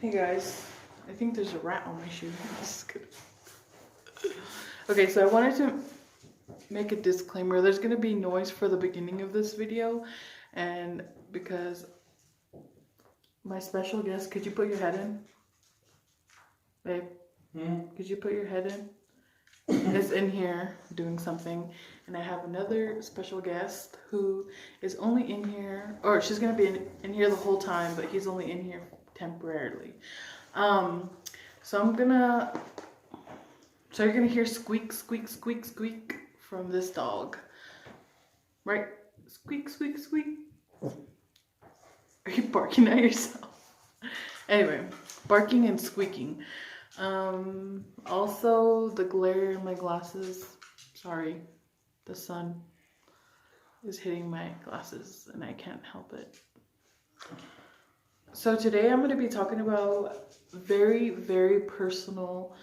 Hey guys, I think there's a rat on my shoe. Just kidding. Okay, so I wanted to make a disclaimer. There's gonna be noise for the beginning of this video, and because my special guest, could you put your head in? Babe, could you put your head in? Is in here doing something, and I have another special guest who is only in here, or she's gonna be in here the whole time, but he's only in here temporarily. So you're gonna hear squeak, squeak, squeak, squeak from this dog, right? Squeak, squeak, squeak. Are you barking at yourself? Anyway, barking and squeaking. Also the glare in my glasses. Sorry, the sun is hitting my glasses and I can't help it. So today I'm going to be talking about very, very personal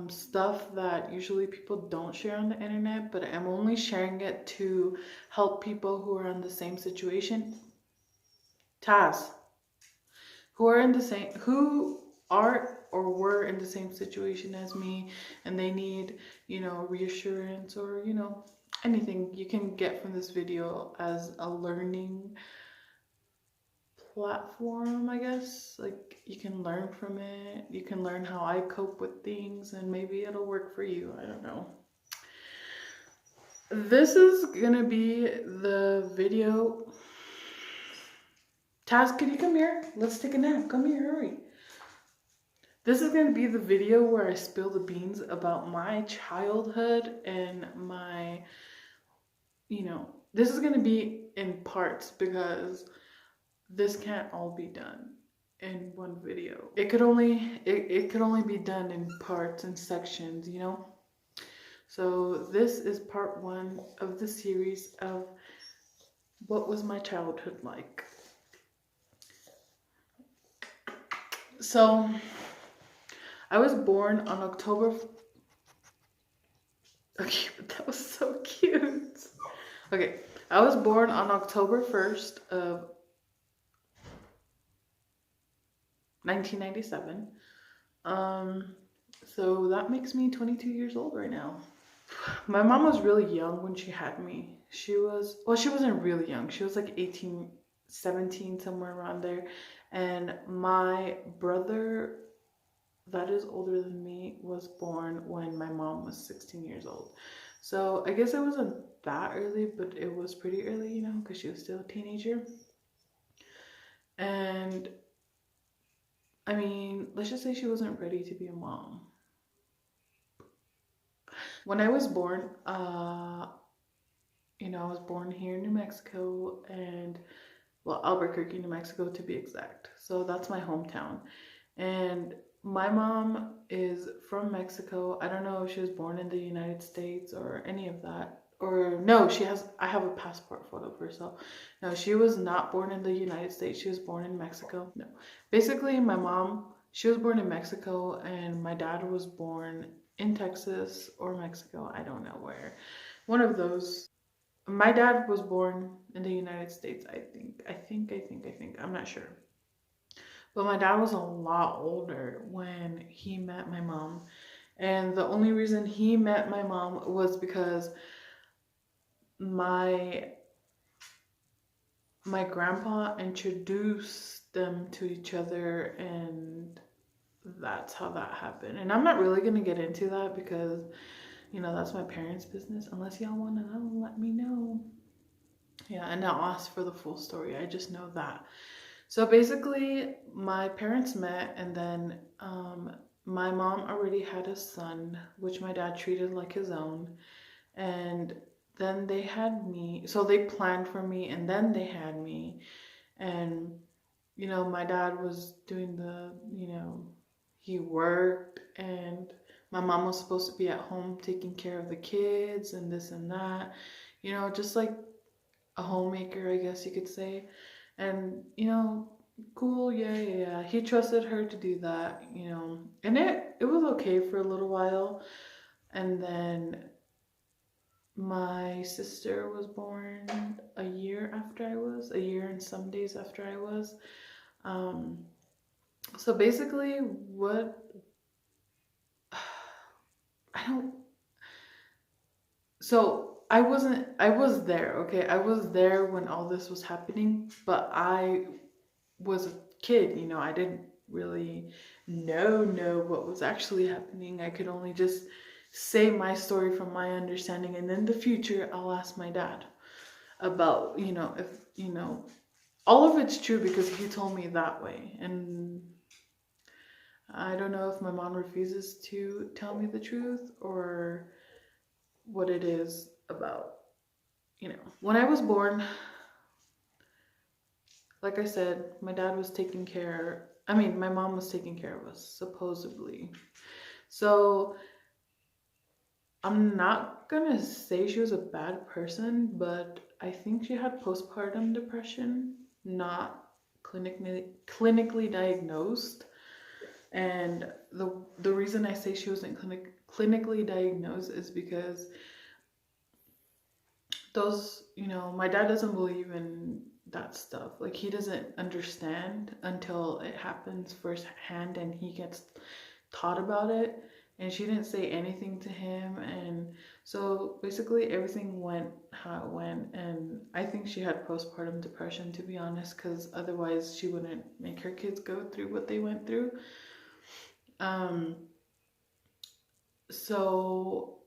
stuff that usually people don't share on the internet, but I'm only sharing it to help people who are in the same situation. Who are or were in the same situation as me, and they need, reassurance or, anything you can get from this video as a learning platform, I guess. Like, you can learn from it. You can learn how I cope with things, and maybe it'll work for you. I don't know. This is gonna be the video. Taz, can you come here? Let's take a nap. Come here, hurry. This is going to be the video where I spill the beans about my childhood and my, this is going to be in parts because this can't all be done in one video. It could only be done in parts and sections, So this is part 1 of the series of what was my childhood like. So I was born on October. Okay, but that was so cute. Okay, I was born on October 1st of 1997. So that makes me 22 years old right now. My mom was really young when she had me. She wasn't really young. She was like 18, 17, somewhere around there. And my brother that is older than me was born when my mom was 16 years old. So I guess it wasn't that early, but it was pretty early, because she was still a teenager. And I mean, let's just say she wasn't ready to be a mom. When I was born, I was born here in New Mexico, and Albuquerque, New Mexico to be exact. So that's my hometown. And my mom is from Mexico. I don't know if she was born in the United States or any of that. Or no, I have a passport photo of herself. No, she was not born in the United States. She was born in Mexico. No. Basically, my mom, she was born in Mexico, and my dad was born in Texas or Mexico. I don't know where. One of those. My dad was born in the United States, I think. I'm not sure. But my dad was a lot older when he met my mom. And the only reason he met my mom was because my grandpa introduced them to each other, and that's how that happened. And I'm not really going to get into that because, that's my parents' business. Unless y'all want to know, let me know. Yeah, and I'll ask for the full story. I just know that. So basically, my parents met, and then my mom already had a son, which my dad treated like his own. And then they had me. So they planned for me, and then they had me. And, my dad was doing he worked, and my mom was supposed to be at home taking care of the kids and this and that. Just like a homemaker, I guess you could say. And, cool, yeah. He trusted her to do that, and it was okay for a little while. And then my sister was born a year and some days after I was. So basically, what I don't. So I was there, okay? I was there when all this was happening, but I was a kid, you know, I didn't really know what was actually happening. I could only just say my story from my understanding, and in the future I'll ask my dad about, you know, if, you know, all of it's true because he told me that way. And I don't know if my mom refuses to tell me the truth or what it is about. You know, when I was born, like I said, my dad was taking care, I mean, my mom was taking care of us, supposedly. So I'm not gonna say she was a bad person, but I think she had postpartum depression, not clinically diagnosed. And the reason I say she wasn't clinically diagnosed is because those, you know, my dad doesn't believe in that stuff. Like, he doesn't understand until it happens firsthand and he gets taught about it. And she didn't say anything to him. And so basically everything went how it went. And I think she had postpartum depression, to be honest, because otherwise she wouldn't make her kids go through what they went through. Um, so,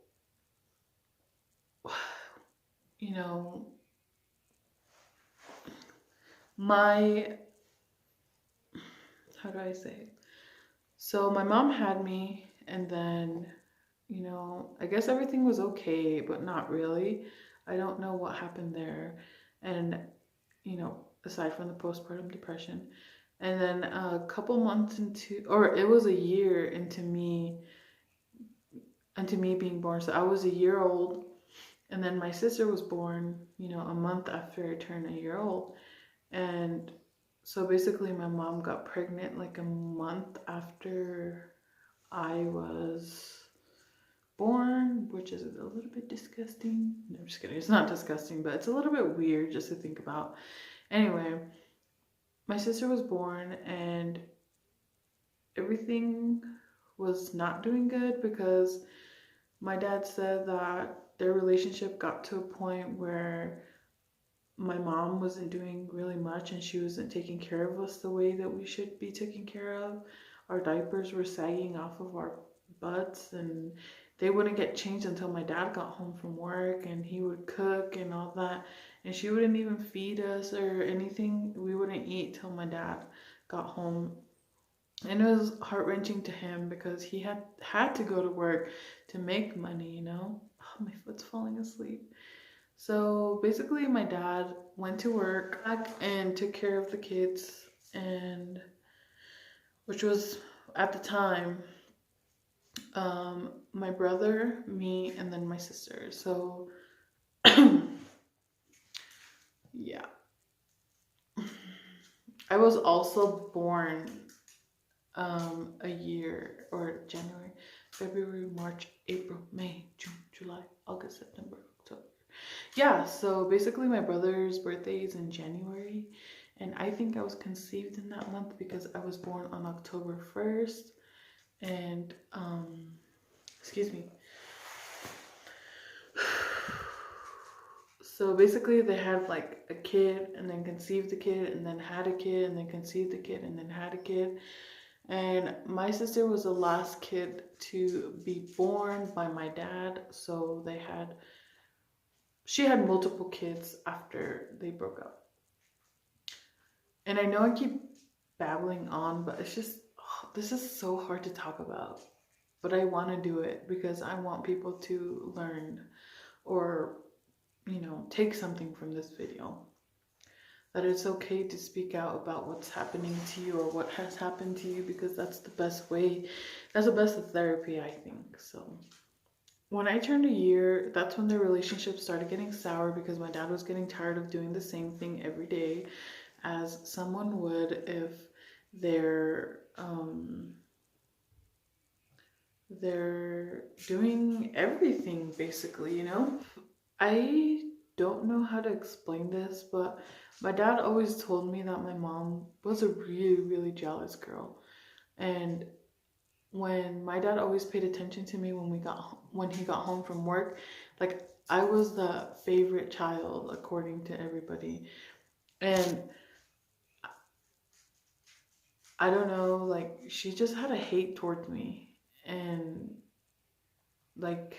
you know, my, how do I say? So my mom had me, and then, you know, I guess everything was okay, but not really. I don't know what happened there. And, you know, aside from the postpartum depression. And then a couple months into, or it was a year into me being born. So I was a year old, and then my sister was born, you know, a month after I turned a year old. And so basically my mom got pregnant like a month after I was born, which is a little bit disgusting. No, I'm just kidding. It's not disgusting, but it's a little bit weird just to think about. Anyway, my sister was born, and everything was not doing good because my dad said that their relationship got to a point where my mom wasn't doing really much and she wasn't taking care of us the way that we should be taken care of. Our diapers were sagging off of our butts, and they wouldn't get changed until my dad got home from work, and he would cook and all that. And she wouldn't even feed us or anything. We wouldn't eat till my dad got home. And it was heart wrenching to him because he had to go to work to make money, you know? Oh, my foot's falling asleep. So basically, my dad went to work and took care of the kids, and which was at the time my brother, me, and then my sister. So yeah, I was also born a year, or January, February, March, April, May, June, July, August, September, October. Yeah, so basically my brother's birthday is in January, and I think I was conceived in that month because I was born on October 1st. And excuse me. So basically they had like a kid and then conceived the kid and then had a kid and then conceived the kid and then had a kid. And my sister was the last kid to be born by my dad, so she had multiple kids after they broke up. And I know I keep babbling on, but it's just, oh, this is so hard to talk about. But I want to do it because I want people to learn or, you know, take something from this video. That it's okay to speak out about what's happening to you or what has happened to you, because that's the best way. That's the best of therapy, I think. So when I turned a year, that's when the relationship started getting sour because my dad was getting tired of doing the same thing every day, as someone would if they're they're doing everything basically, you know? I don't know how to explain this, but my dad always told me that my mom was a really, really jealous girl. And when my dad always paid attention to me when he got home from work, like I was the favorite child according to everybody. And I don't know, like she just had a hate towards me. And like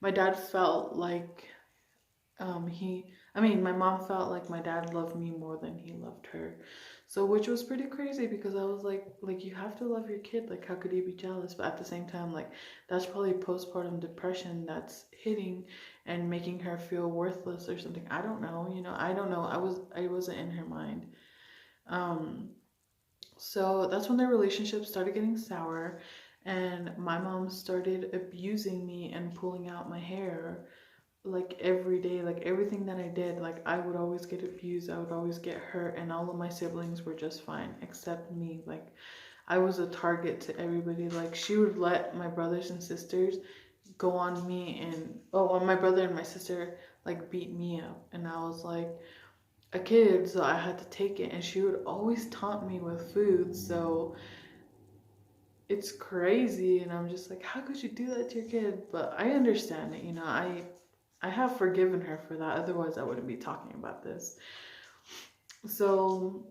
my dad felt like my mom felt like my dad loved me more than he loved her. So, which was pretty crazy because I was like, you have to love your kid. Like, how could you be jealous? But at the same time, like, that's probably postpartum depression that's hitting and making her feel worthless or something. I don't know. I don't know. I wasn't in her mind. Um, so that's when their relationship started getting sour, and my mom started abusing me and pulling out my hair like every day. Like everything that I did, like I would always get abused, I would always get hurt, and all of my siblings were just fine except me. Like I was a target to everybody. Like she would let my brothers and sisters go on me, and my brother and my sister like beat me up, and I was like a kid, so I had to take it. And she would always taunt me with food, so it's crazy. And I'm just like, how could you do that to your kid? But I understand it. I have forgiven her for that. Otherwise, I wouldn't be talking about this. So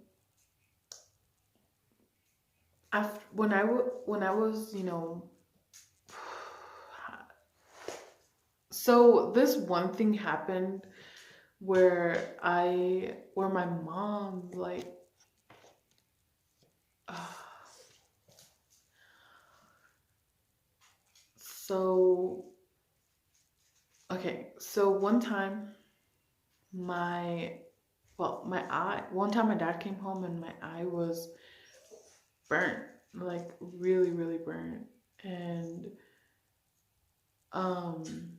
after when I was, so this one thing happened where my mom like, so okay, so one time my my eye, one time my dad came home and my eye was burnt, like really, really burnt. And um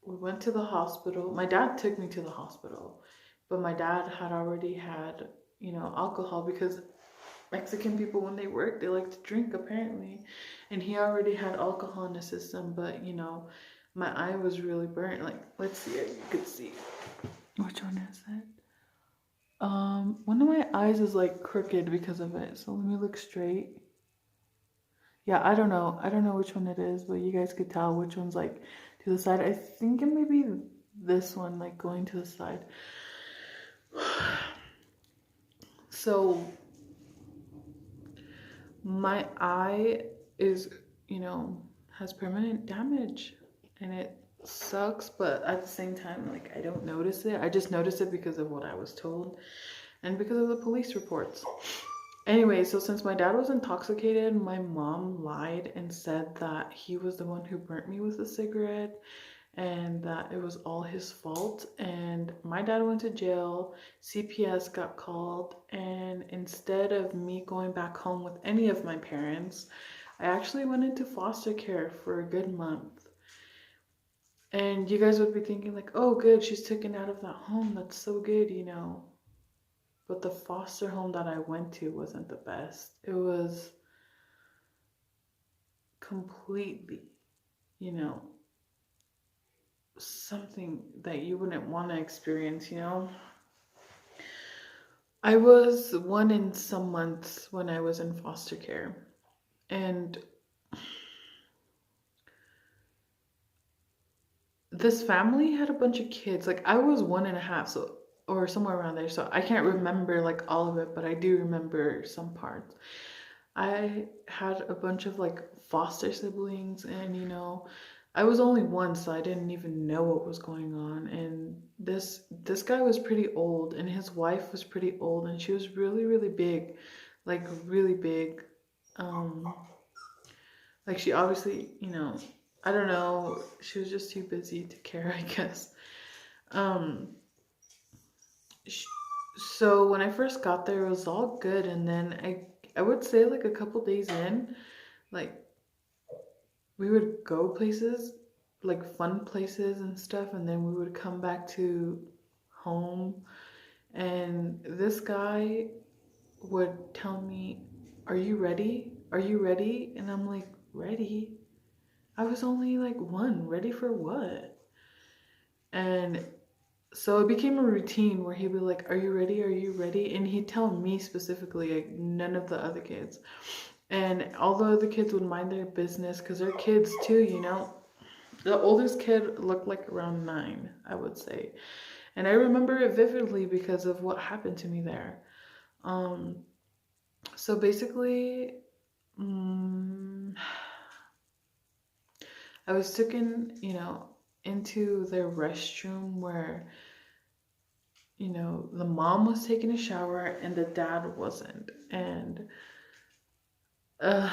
we went to the hospital. My dad took me to the hospital, but my dad had already had, alcohol because Mexican people, when they work, they like to drink apparently. And he already had alcohol in the system, but my eye was really burnt. Like, let's see if you could see. Which one is it? One of my eyes is like crooked because of it. So let me look straight. Yeah, I don't know. I don't know which one it is, but you guys could tell which one's like to the side. I think it may be this one, like going to the side. So my eye is, has permanent damage, and it sucks, but at the same time, like I don't notice it. I just notice it because of what I was told and because of the police reports. Anyway, so since my dad was intoxicated, my mom lied and said that he was the one who burnt me with a cigarette and that it was all his fault. And my dad went to jail, CPS got called, and instead of me going back home with any of my parents, I actually went into foster care for a good month. And you guys would be thinking like, oh good, she's taken out of that home, that's so good, But the foster home that I went to wasn't the best. It was completely, something that you wouldn't want to experience. I was one in some months when I was in foster care. And this family had a bunch of kids. Like I was 1.5, so or somewhere around there. So I can't remember like all of it, but I do remember some parts. I had a bunch of like foster siblings, and I was only one, so I didn't even know what was going on. And this guy was pretty old, and his wife was pretty old, and she was really, really big, like really big. Um, like she obviously, I don't know, she was just too busy to care, I guess. Um, sh so when I first got there, it was all good, and then I would say like a couple days in, like we would go places, like fun places and stuff, and then we would come back to home, and this guy would tell me, "Are you ready? Are you ready?" And I'm like, "Ready? I was only like one. Ready for what?" And so it became a routine where he'd be like, "Are you ready? Are you ready?" And he'd tell me specifically, like none of the other kids. And although the kids would mind their business, because they're kids too, you know, the oldest kid looked like around 9, I would say. And I remember it vividly because of what happened to me there. Um, so basically, mm I was taken, into their restroom where, the mom was taking a shower and the dad wasn't. And uh,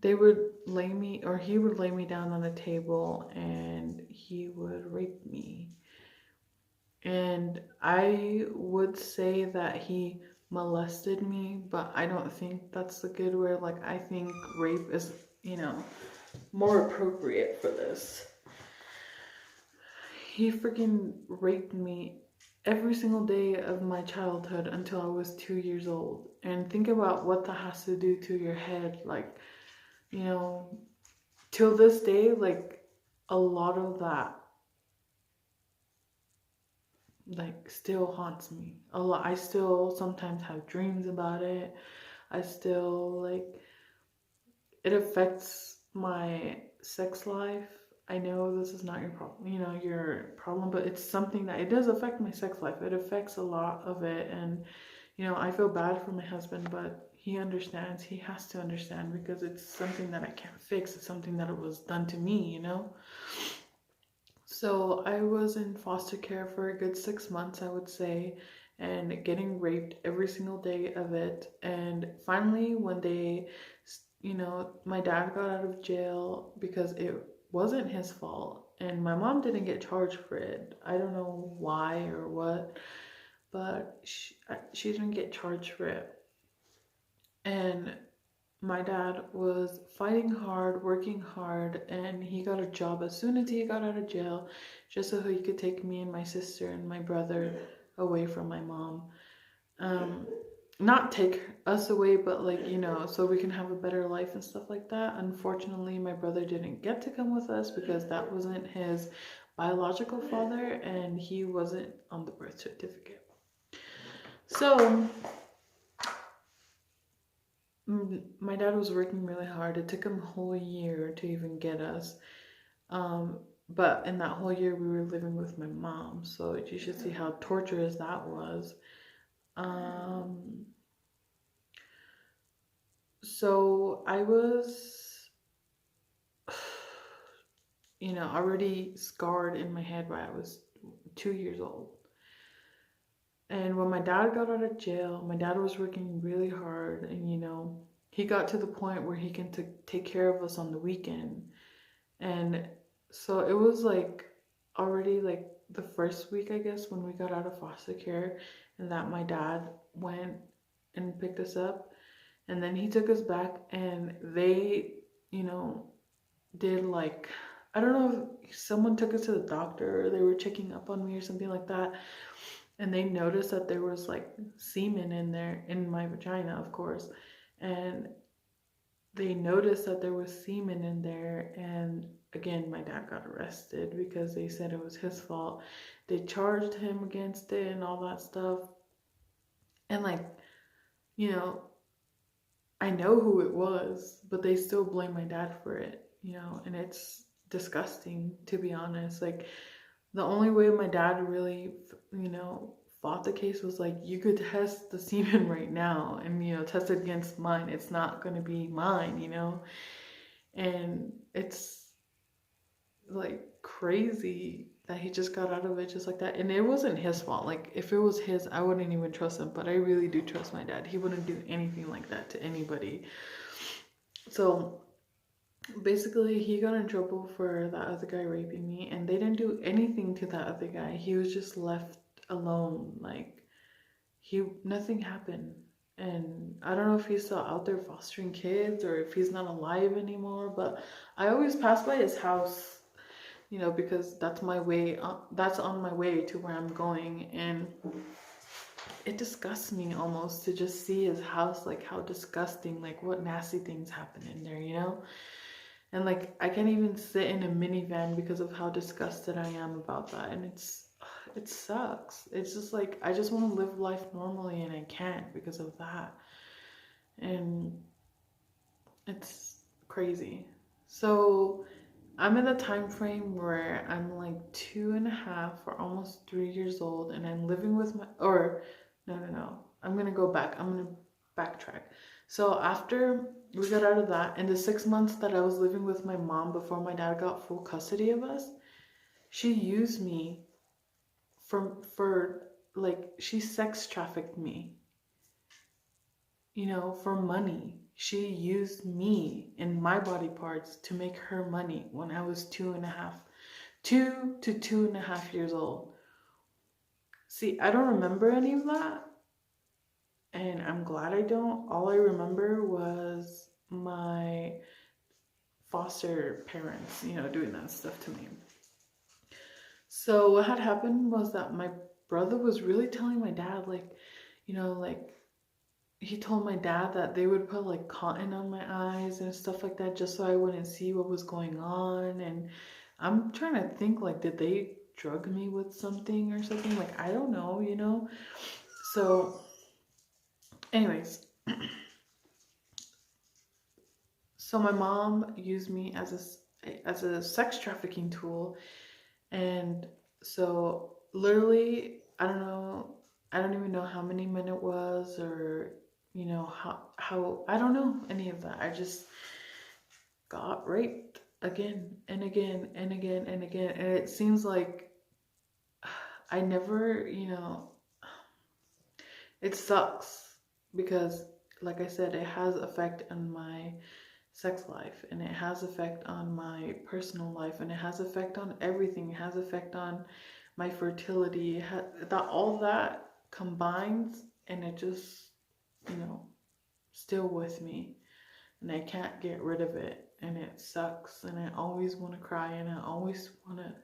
they would lay me, or he would lay me down on a table and he would rape me. And I would say that he molested me, but I don't think that's the good word. Like, I think rape is, more appropriate for this. He freaking raped me every single day of my childhood until I was 2 years old. And think about what that has to do to your head. Like, you know, till this day, like, a lot of that, like, still haunts me. A lot. I still sometimes have dreams about it. I still, like, it affects my sex life. I know this is not your problem, your problem, but it's something that it does affect my sex life. It affects a lot of it. And, I feel bad for my husband, but he understands. He has to understand because it's something that I can't fix. It's something that was done to me. So I was in foster care for a good 6 months, I would say, and getting raped every single day of it. And finally, when my dad got out of jail because it wasn't his fault, and my mom didn't get charged for it. I don't know why or what, but she didn't get charged for it. And my dad was fighting hard, working hard, and he got a job as soon as he got out of jail, just so he could take me and my sister and my brother away from my mom. Um, Not take us away, but like, so we can have a better life and stuff like that. Unfortunately, my brother didn't get to come with us because that wasn't his biological father and he wasn't on the birth certificate. So my dad was working really hard. It took him a whole year to even get us. Um, but in that whole year, we were living with my mom. So you should see how torturous that was. Um, so I was, already scarred in my head by I was 2 years old. And when my dad got out of jail, my dad was working really hard. And, he got to the point where he can take care of us on the weekend. And so it was like already like the first week, I guess, when we got out of foster care and that my dad went and picked us up. And then he took us back and they, did like, I don't know if someone took us to the doctor or they were checking up on me or something like that. And they noticed that there was like semen in there, in my vagina, of course. And they noticed that there was semen in there, and again my dad got arrested because they said it was his fault. They charged him against it and all that stuff. And like, you know I know who it was, but they still blame my dad for it, and it's disgusting, to be honest. Like, the only way my dad really, fought the case was like, you could test the semen right now and, test it against mine. It's not going to be mine. And it's like crazy that he just got out of it just like that. And it wasn't his fault. Like, if it was his, I wouldn't even trust him. But I really do trust my dad. He wouldn't do anything like that to anybody. So basically, he got in trouble for that other guy raping me, and they didn't do anything to that other guy. He was just left alone. Like, nothing happened. And I don't know if he's still out there fostering kids or if he's not alive anymore, but I always pass by his house, because that's my way, that's on my way to where I'm going. And it disgusts me almost to just see his house, like how disgusting, like what nasty things happen in there. And like, I can't even sit in a minivan because of how disgusted I am about that. And it sucks. It's just like, I just want to live life normally and I can't because of that. And It's crazy. So I'm in the time frame where I'm like 2.5 or almost 3 years old, and I'm living with my, or no, no, no. I'm gonna go back. I'm gonna backtrack. So after we got out of that, in the 6 months that I was living with my mom before my dad got full custody of us, she used me for like, she sex trafficked me, for money. She used me and my body parts to make her money when I was 2 to 2.5 years old. See, I don't remember any of that, and I'm glad I don't. All I remember was my foster parents, doing that stuff to me. So what had happened was that my brother was really telling my dad, like, he told my dad that they would put like cotton on my eyes and stuff like that just so I wouldn't see what was going on. And I'm trying to think, like, did they drug me with something or something? Like, I don't know. So, anyways, so my mom used me as a sex trafficking tool, and so literally, I don't know, I don't even know how many men it was, or how I don't know any of that. I just got raped again and again and again and again. And it seems like I never, it sucks because, like I said, it has effect on my sex life, and it has effect on my personal life, and it has effect on everything. It has effect on my fertility. That all that combines, and it just, still with me, and I can't get rid of it, and it sucks, and I always want to cry, and I always want to,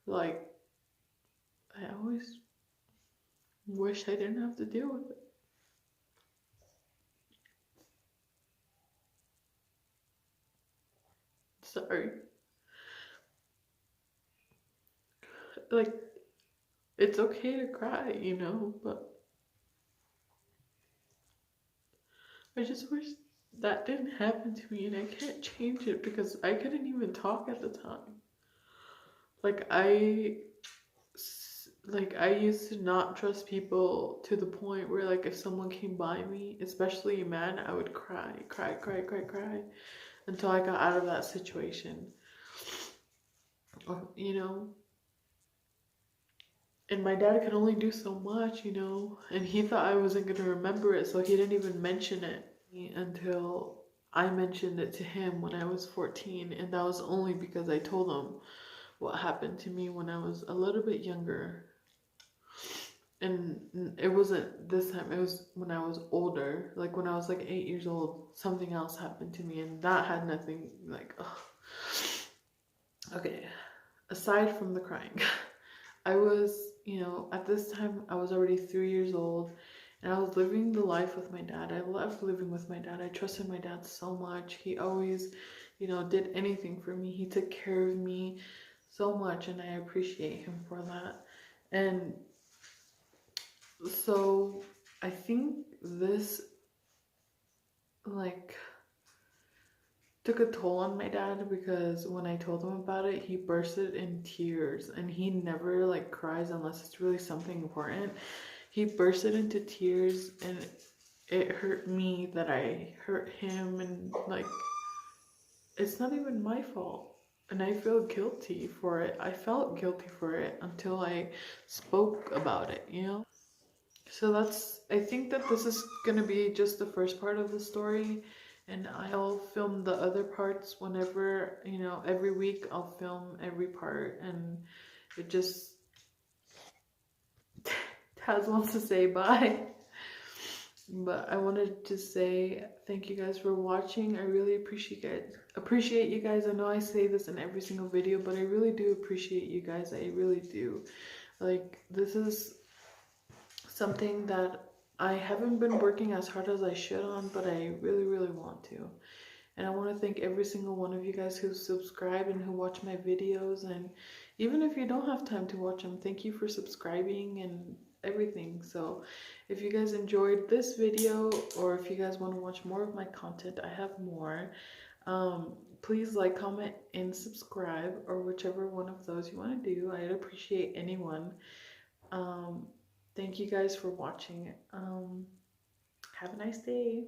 like, I always wish I didn't have to deal with it. Sorry. Like, it's okay to cry, but I just wish that didn't happen to me, and I can't change it because I couldn't even talk at the time. Like, I used to not trust people to the point where, like, if someone came by me, especially a man, I would cry, cry, cry, cry, cry until I got out of that situation. You know, and my dad could only do so much, and he thought I wasn't going to remember it, so he didn't even mention it until I mentioned it to him when I was 14, and that was only because I told him what happened to me when I was a little bit younger. And it wasn't this time, it was when I was older, like when I was like 8 years old, something else happened to me, and that had nothing, like, ugh. Okay, aside from the crying, I was, at this time, I was already 3 years old, and I was living the life with my dad. I loved living with my dad. I trusted my dad so much. He always, did anything for me. He took care of me so much, and I appreciate him for that. And so I think this, like, took a toll on my dad, because when I told him about it, he bursted in tears, and he never, like, cries unless it's really something important. He bursted into tears, and it hurt me that I hurt him, and, like, it's not even my fault, and I feel guilty for it. I felt guilty for it until I spoke about it. So I think that this is gonna be just the first part of the story, and I'll film the other parts whenever, every week I'll film every part, and it just, Taz wants to say bye. But I wanted to say thank you guys for watching. I really appreciate you guys. I know I say this in every single video, but I really do appreciate you guys. I really do. Like, this is something that I haven't been working as hard as I should on, but I really, really want to. And I want to thank every single one of you guys who subscribe and who watch my videos. And even if you don't have time to watch them, thank you for subscribing and everything. So if you guys enjoyed this video, or if you guys want to watch more of my content, I have more. Please like, comment, and subscribe, or whichever one of those you want to do. I'd appreciate anyone. Thank you guys for watching. Have a nice day.